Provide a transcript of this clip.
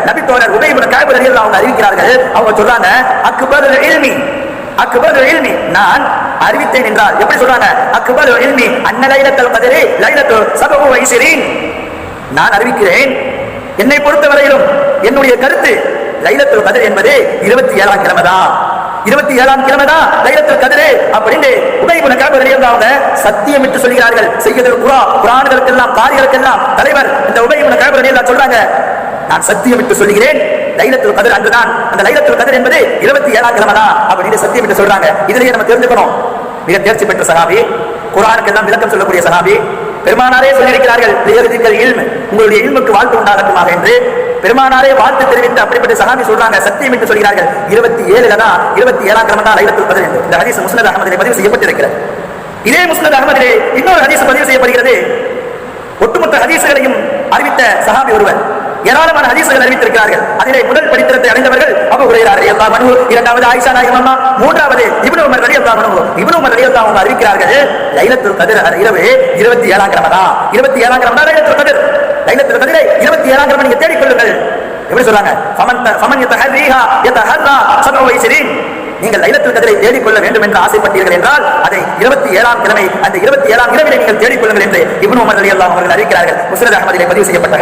நபித்தோழர் உபை இப்னு கஅப் ரலியல்லாஹு அன்ஹு அறிவிக்கிறார்கள். அவங்க சொல்றாங்க, அக்பருல் இல்மி, அக்பருல் இல்மி, நான் அறிவித்தேன் என்றால் எப்படி சொல்றாங்க? அக்பருல் இல்மி அன்ன லைலத்துல் கத்ரி லைலத்து 27. நான் அறிவிக்கிறேன், என்னை பொறுத்தவரையிலும் என்னுடைய கருத்து லைலத்துல் கத்ர் என்பது 27ஆம் கிழமை தான், 27ஆம் கிழமை தான் லைலத்துல் கத்ர் அப்படின்னு உபை இப்னு கஅப் ரலியல்லாஹு அன்ஹு சத்தியமிட்டு சொல்கிறார்கள். சையதுல் குர்ஆன்களுக்கெல்லாம் காரிகளுக்கெல்லாம் தலைவர் இந்த உபை இப்னு கஅப் ரலியல்லாஹு சொல்றாங்க, நான் சத்தியமிட்டு சொல்கிறேன் லைலத்துல் கத்ர் அன்றுதான், அந்த லைலத்துல் கத்ர் என்பது 27ஆம் கிழமை தான் அப்படின்னு சத்தியமிட்டு சொல்றாங்க. இதிலேயே நம்ம தெரிஞ்சுக்கணும், மிக தேர்ச்சி பெற்ற சஹாபி, குர்ஆனுக்கெல்லாம் விளக்கம் சொல்லக்கூடிய சஹாபி, பெருமானாரே சொல்லியிருக்கிறார்கள், உங்களுடைய இல்முக்கு வாழ்த்து உண்டாகட்டுமாக என்று பெருமானாரே வாழ்த்து தெரிவித்து அப்படிப்பட்ட சஹாபி சொல்றாங்க, சத்தியம் என்று சொல்கிறார்கள் 27ல தான் 27ஆம் கிழமை தான் லைலத்துல் கத்ர் என்று. இந்த ஹதீஸ் முஸ்னத் அஹ்மதிலே பதிவு செய்யப்பட்டிருக்கிறது. இதே முஸ்னத் அஹ்மதிலே இன்னொரு ஹதீஸ் பதிவு செய்யப்படுகிறது. ஒட்டுமொத்த ஹதீஸ்களையும் அறிவித்த சஹாபி ஒருவர், ஏராளமான ஹதீஸ்கள் அறிவித்திருக்கிறார்கள். அதிலே முதல் படித்தரத்தை அடைந்தவர்கள் அபூ ஹுரைரா ரலியல்லாஹு அன்ஹு, இரண்டாவது ஆயிஷா நாயகம் அம்மா, மூன்றாவது இப்னு உமர் ரலியல்லாஹு அன்ஹு. இப்னு உமர் ரலியல்லாஹு அன்ஹு அறிவிக்கிறார்கள், லைலத்துல் கத்ர் இரவு 27ஆம் கிழமை தான், 27ஆம் கிழமை தான் லைலத்துல் கத்ர். லைலத்துல் கத்ரை 27ஆம் கிழமை நீங்க தேடிக் கொள்ளுங்கள். எப்படி சொல்றாங்க? ஃபமன் யதஹர்ரிஹா யதஹர்ரா 27. நீங்கள் லைலத்துல் கத்ரை தேடிக் கொள்ள வேண்டும் என்று ஆசைப்பட்டீர்கள் என்றால் அதை 27ஆம் கிழமை, அந்த 27ஆம் இரவிலே நீங்கள் தேடிக் கொள்ளுங்கள் என்று இப்னு உமர் ரலியல்லாஹு அன்ஹு அவர்கள் அறிவிக்கிறார்கள். முஸ்னத் அஹ்மதிலே பதிவு செய்யப்பட்ட